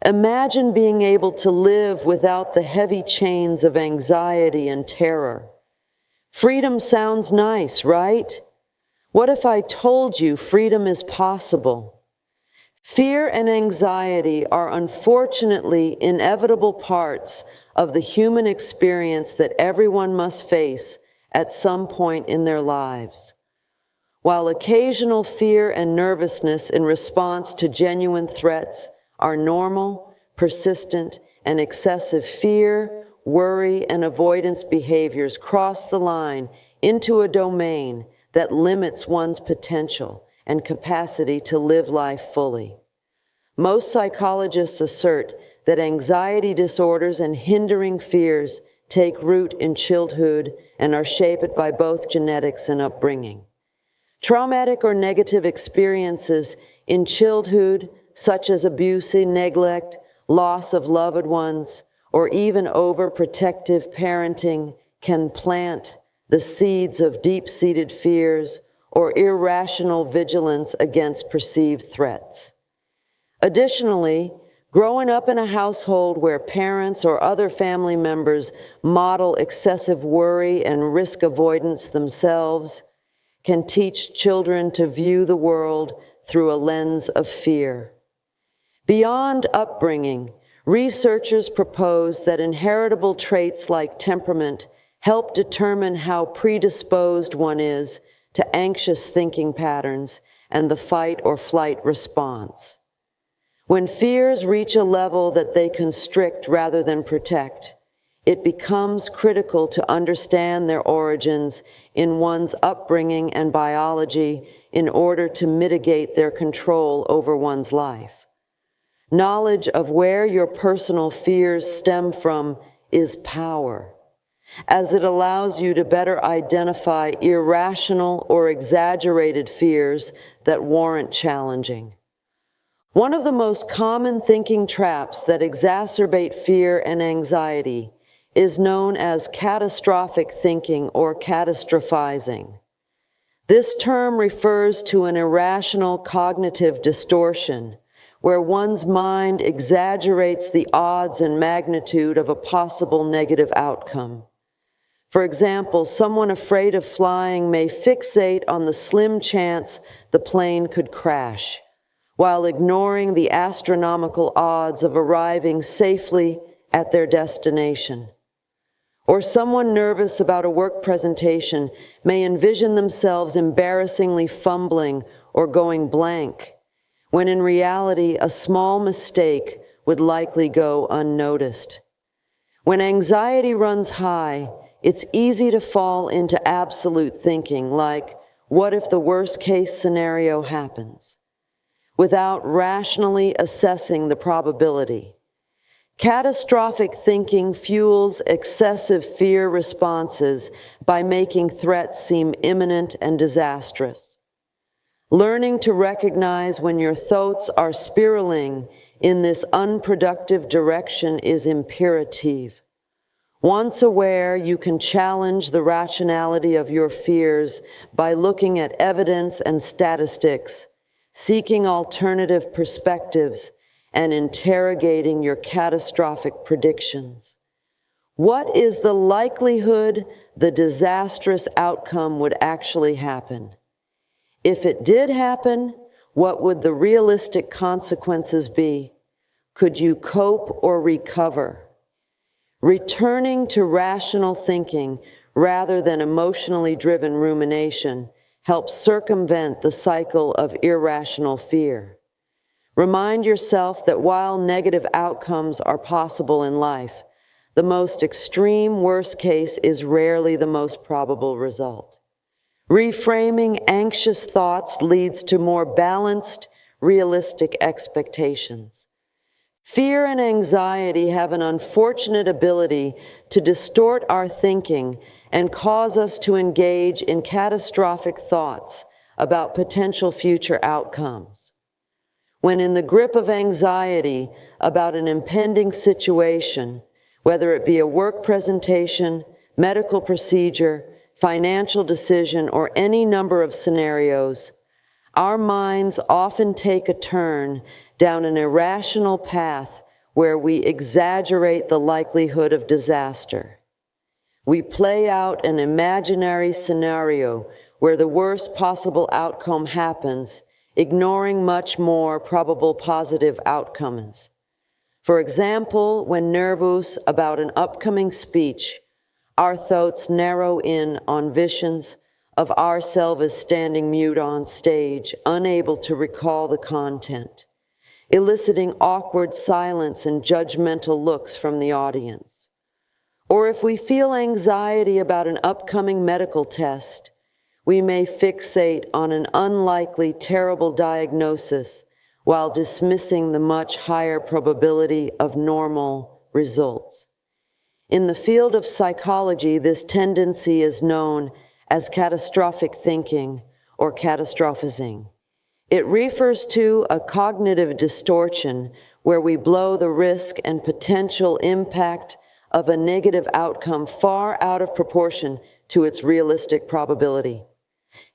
Imagine being able to live without the heavy chains of anxiety and terror. Freedom sounds nice, right? What if I told you freedom is possible? Fear and anxiety are unfortunately inevitable parts of the human experience that everyone must face at some point in their lives. While occasional fear and nervousness in response to genuine threats are normal, persistent, and excessive, fear, worry, and avoidance behaviors cross the line into a domain that limits one's potential and capacity to live life fully. Most psychologists assert that anxiety disorders and hindering fears take root in childhood and are shaped by both genetics and upbringing. Traumatic or negative experiences in childhood, such as abuse, neglect, loss of loved ones, or even overprotective parenting, can plant the seeds of deep-seated fears or irrational vigilance against perceived threats. Additionally, growing up in a household where parents or other family members model excessive worry and risk avoidance themselves can teach children to view the world through a lens of fear. Beyond upbringing, researchers propose that inheritable traits like temperament help determine how predisposed one is to anxious thinking patterns and the fight or flight response. When fears reach a level that they constrict rather than protect, it becomes critical to understand their origins in one's upbringing and biology in order to mitigate their control over one's life. Knowledge of where your personal fears stem from is power, as it allows you to better identify irrational or exaggerated fears that warrant challenging. One of the most common thinking traps that exacerbate fear and anxiety is known as catastrophic thinking or catastrophizing. This term refers to an irrational cognitive distortion where one's mind exaggerates the odds and magnitude of a possible negative outcome. For example, someone afraid of flying may fixate on the slim chance the plane could crash, while ignoring the astronomical odds of arriving safely at their destination. Or someone nervous about a work presentation may envision themselves embarrassingly fumbling or going blank, when in reality a small mistake would likely go unnoticed. When anxiety runs high, it's easy to fall into absolute thinking like, what if the worst case scenario happens? Without rationally assessing the probability. Catastrophic thinking fuels excessive fear responses by making threats seem imminent and disastrous. Learning to recognize when your thoughts are spiraling in this unproductive direction is imperative. Once aware, you can challenge the rationality of your fears by looking at evidence and statistics, seeking alternative perspectives, and interrogating your catastrophic predictions. What is the likelihood the disastrous outcome would actually happen? If it did happen, what would the realistic consequences be? Could you cope or recover? Returning to rational thinking rather than emotionally driven rumination helps circumvent the cycle of irrational fear. Remind yourself that while negative outcomes are possible in life, the most extreme worst case is rarely the most probable result. Reframing anxious thoughts leads to more balanced, realistic expectations. Fear and anxiety have an unfortunate ability to distort our thinking and cause us to engage in catastrophic thoughts about potential future outcomes. When in the grip of anxiety about an impending situation, whether it be a work presentation, medical procedure, financial decision, or any number of scenarios, our minds often take a turn down an irrational path where we exaggerate the likelihood of disaster. We play out an imaginary scenario where the worst possible outcome happens, ignoring much more probable positive outcomes. For example, when nervous about an upcoming speech, our thoughts narrow in on visions of ourselves as standing mute on stage, unable to recall the content, eliciting awkward silence and judgmental looks from the audience. Or if we feel anxiety about an upcoming medical test, we may fixate on an unlikely, terrible diagnosis while dismissing the much higher probability of normal results. In the field of psychology, this tendency is known as catastrophic thinking or catastrophizing. It refers to a cognitive distortion where we blow the risk and potential impact of a negative outcome far out of proportion to its realistic probability.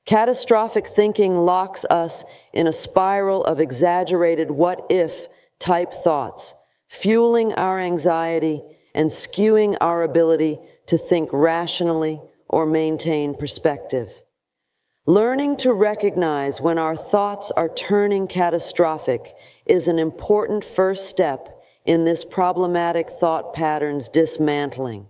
Catastrophic thinking locks us in a spiral of exaggerated what-if type thoughts, fueling our anxiety and skewing our ability to think rationally or maintain perspective. Learning to recognize when our thoughts are turning catastrophic is an important first step in this problematic thought pattern's dismantling.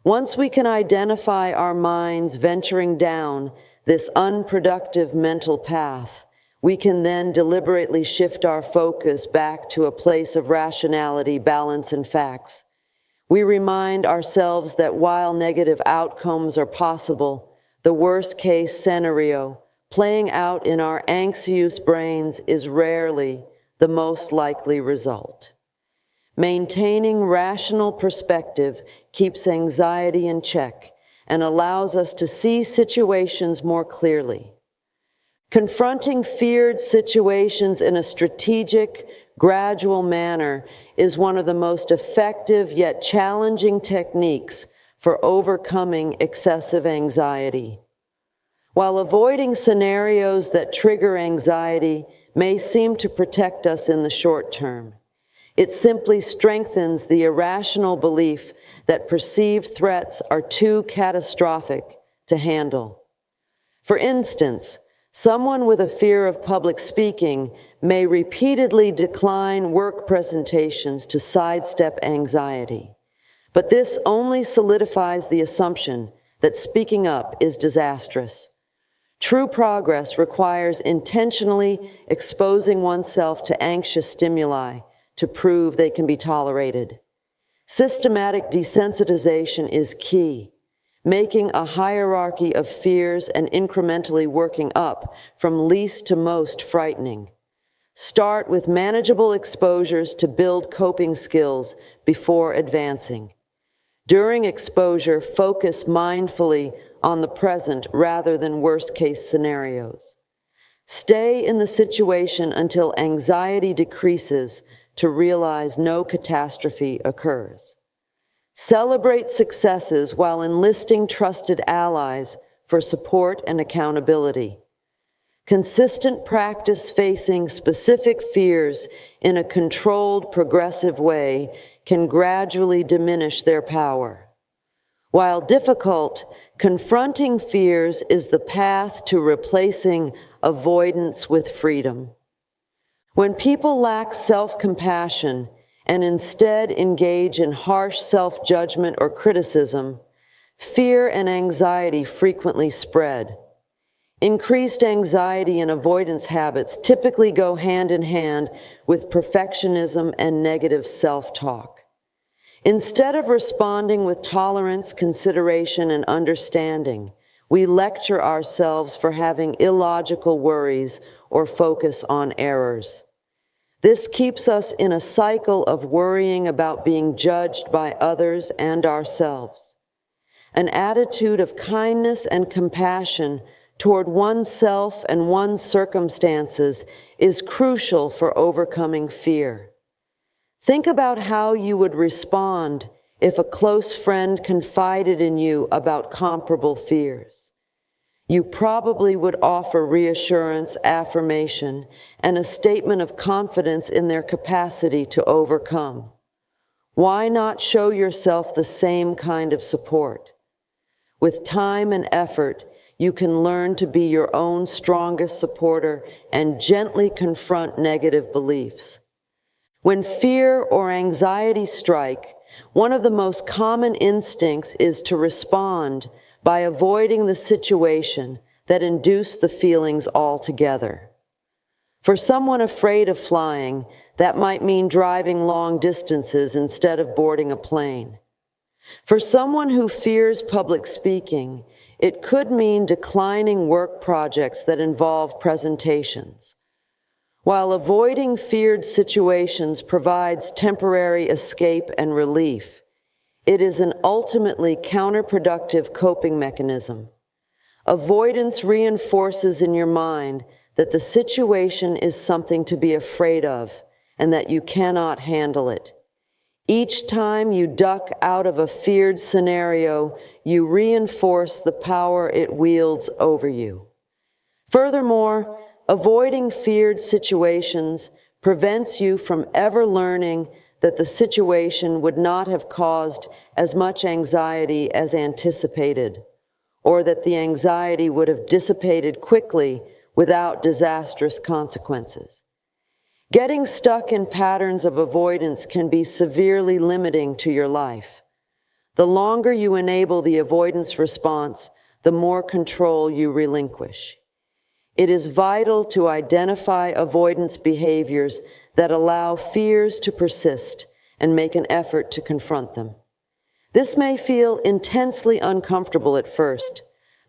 Once we can identify our minds venturing down this unproductive mental path, we can then deliberately shift our focus back to a place of rationality, balance, and facts. We remind ourselves that while negative outcomes are possible, the worst-case scenario playing out in our anxious brains is rarely the most likely result. Maintaining rational perspective keeps anxiety in check and allows us to see situations more clearly. Confronting feared situations in a strategic, gradual manner is one of the most effective yet challenging techniques for overcoming excessive anxiety. While avoiding scenarios that trigger anxiety may seem to protect us in the short term, it simply strengthens the irrational belief that perceived threats are too catastrophic to handle. For instance, someone with a fear of public speaking may repeatedly decline work presentations to sidestep anxiety. But this only solidifies the assumption that speaking up is disastrous. True progress requires intentionally exposing oneself to anxious stimuli to prove they can be tolerated. Systematic desensitization is key, making a hierarchy of fears and incrementally working up from least to most frightening. Start with manageable exposures to build coping skills before advancing. During exposure, focus mindfully on the present rather than worst-case scenarios. Stay in the situation until anxiety decreases to realize no catastrophe occurs. Celebrate successes while enlisting trusted allies for support and accountability. Consistent practice facing specific fears in a controlled, progressive way can gradually diminish their power. While difficult, confronting fears is the path to replacing avoidance with freedom. When people lack self-compassion and instead engage in harsh self-judgment or criticism, fear and anxiety frequently spread. Increased anxiety and avoidance habits typically go hand in hand with perfectionism and negative self-talk. Instead of responding with tolerance, consideration, and understanding, we lecture ourselves for having illogical worries or focus on errors. This keeps us in a cycle of worrying about being judged by others and ourselves. An attitude of kindness and compassion toward oneself and one's circumstances is crucial for overcoming fear. Think about how you would respond if a close friend confided in you about comparable fears. you probably would offer reassurance, affirmation, and a statement of confidence in their capacity to overcome. Why not show yourself the same kind of support? With time and effort, you can learn to be your own strongest supporter and gently confront negative beliefs. When fear or anxiety strike, one of the most common instincts is to respond by avoiding the situation that induced the feelings altogether. For someone afraid of flying, that might mean driving long distances instead of boarding a plane. For someone who fears public speaking, it could mean declining work projects that involve presentations. While avoiding feared situations provides temporary escape and relief, it is an ultimately counterproductive coping mechanism. Avoidance reinforces in your mind that the situation is something to be afraid of and that you cannot handle it. Each time you duck out of a feared scenario, you reinforce the power it wields over you. Furthermore, avoiding feared situations prevents you from ever learning that the situation would not have caused as much anxiety as anticipated, or that the anxiety would have dissipated quickly without disastrous consequences. Getting stuck in patterns of avoidance can be severely limiting to your life. The longer you enable the avoidance response, the more control you relinquish. It is vital to identify avoidance behaviors that allow fears to persist and make an effort to confront them. This may feel intensely uncomfortable at first,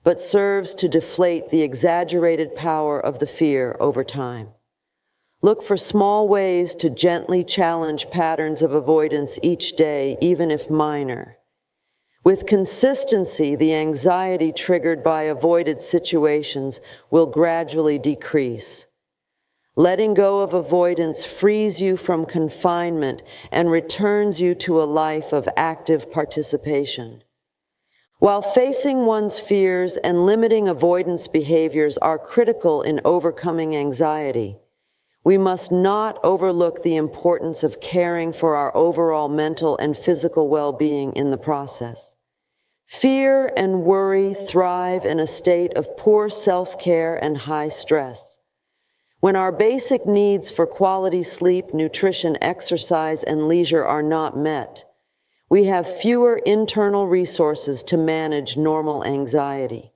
but serves to deflate the exaggerated power of the fear over time. Look for small ways to gently challenge patterns of avoidance each day, even if minor. With consistency, the anxiety triggered by avoided situations will gradually decrease. Letting go of avoidance frees you from confinement and returns you to a life of active participation. While facing one's fears and limiting avoidance behaviors are critical in overcoming anxiety, we must not overlook the importance of caring for our overall mental and physical well-being in the process. Fear and worry thrive in a state of poor self-care and high stress. When our basic needs for quality sleep, nutrition, exercise, and leisure are not met, we have fewer internal resources to manage normal anxiety.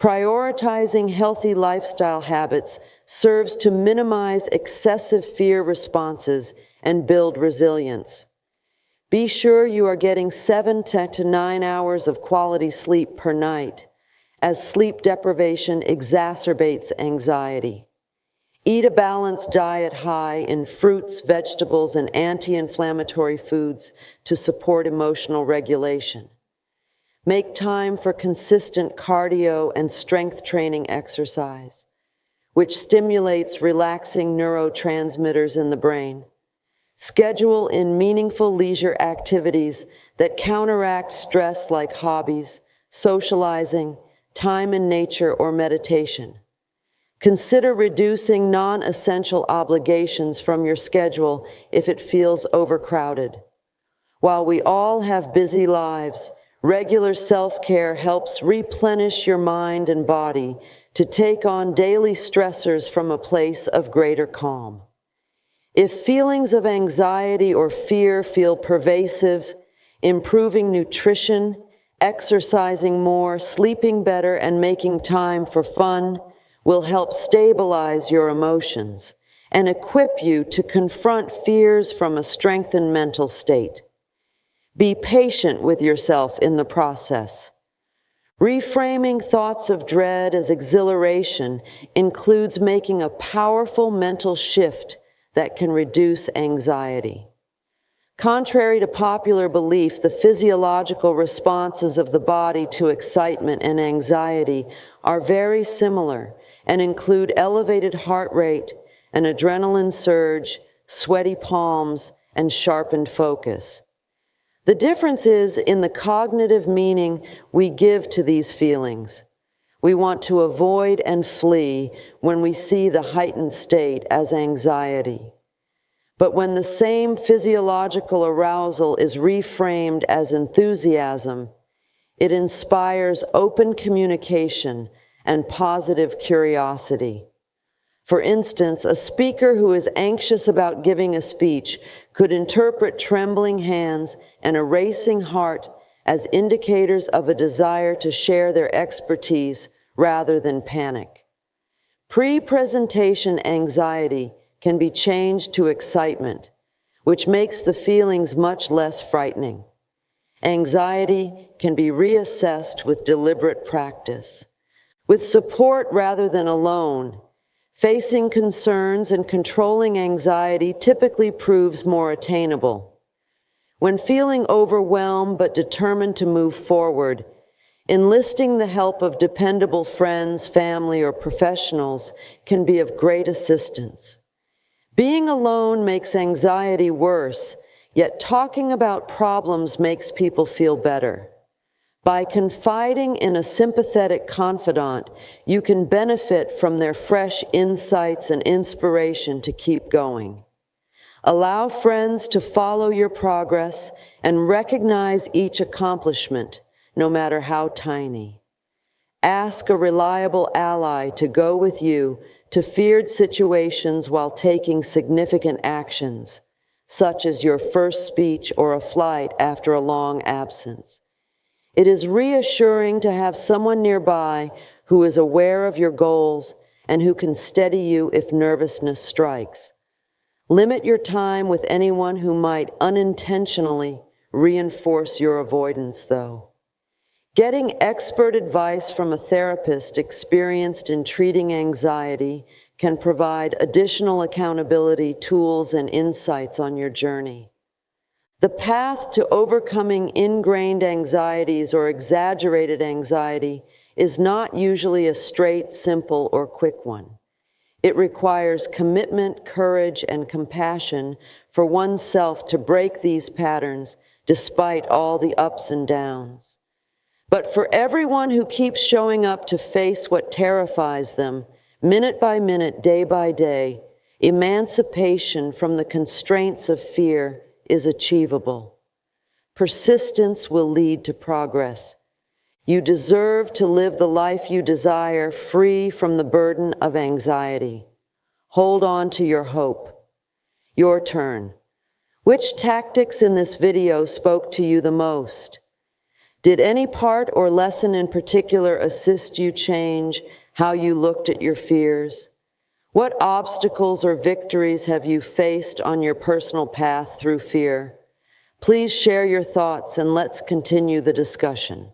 Prioritizing healthy lifestyle habits serves to minimize excessive fear responses and build resilience. Be sure you are getting 7 to 9 hours of quality sleep per night, as sleep deprivation exacerbates anxiety. Eat a balanced diet high in fruits, vegetables, and anti-inflammatory foods to support emotional regulation. Make time for consistent cardio and strength training exercise, which stimulates relaxing neurotransmitters in the brain. Schedule in meaningful leisure activities that counteract stress like hobbies, socializing, time in nature, or meditation. Consider reducing non-essential obligations from your schedule if it feels overcrowded. While we all have busy lives, regular self-care helps replenish your mind and body to take on daily stressors from a place of greater calm. If feelings of anxiety or fear feel pervasive, improving nutrition, exercising more, sleeping better, and making time for fun will help stabilize your emotions and equip you to confront fears from a strengthened mental state. Be patient with yourself in the process. Reframing thoughts of dread as exhilaration includes making a powerful mental shift that can reduce anxiety. Contrary to popular belief, the physiological responses of the body to excitement and anxiety are very similar and include elevated heart rate, an adrenaline surge, sweaty palms, and sharpened focus. The difference is in the cognitive meaning we give to these feelings. We want to avoid and flee when we see the heightened state as anxiety. But when the same physiological arousal is reframed as enthusiasm, it inspires open communication and positive curiosity. For instance, a speaker who is anxious about giving a speech could interpret trembling hands and a racing heart as indicators of a desire to share their expertise rather than panic. Pre-presentation anxiety can be changed to excitement, which makes the feelings much less frightening. Anxiety can be reassessed with deliberate practice. With support rather than alone, facing concerns and controlling anxiety typically proves more attainable. When feeling overwhelmed but determined to move forward, enlisting the help of dependable friends, family, or professionals can be of great assistance. Being alone makes anxiety worse, yet talking about problems makes people feel better. By confiding in a sympathetic confidant, you can benefit from their fresh insights and inspiration to keep going. Allow friends to follow your progress and recognize each accomplishment, no matter how tiny. Ask a reliable ally to go with you to feared situations while taking significant actions, such as your first speech or a flight after a long absence. It is reassuring to have someone nearby who is aware of your goals and who can steady you if nervousness strikes. Limit your time with anyone who might unintentionally reinforce your avoidance, though. Getting expert advice from a therapist experienced in treating anxiety can provide additional accountability, tools, and insights on your journey. The path to overcoming ingrained anxieties or exaggerated anxiety is not usually a straight, simple, or quick one. It requires commitment, courage, and compassion for oneself to break these patterns despite all the ups and downs. But for everyone who keeps showing up to face what terrifies them, minute by minute, day by day, emancipation from the constraints of fear is achievable. Persistence will lead to progress. You deserve to live the life you desire, free from the burden of anxiety. Hold on to your hope. Your turn. Which tactics in this video spoke to you the most? Did any part or lesson in particular assist you change how you looked at your fears? What obstacles or victories have you faced on your personal path through fear? Please share your thoughts and let's continue the discussion.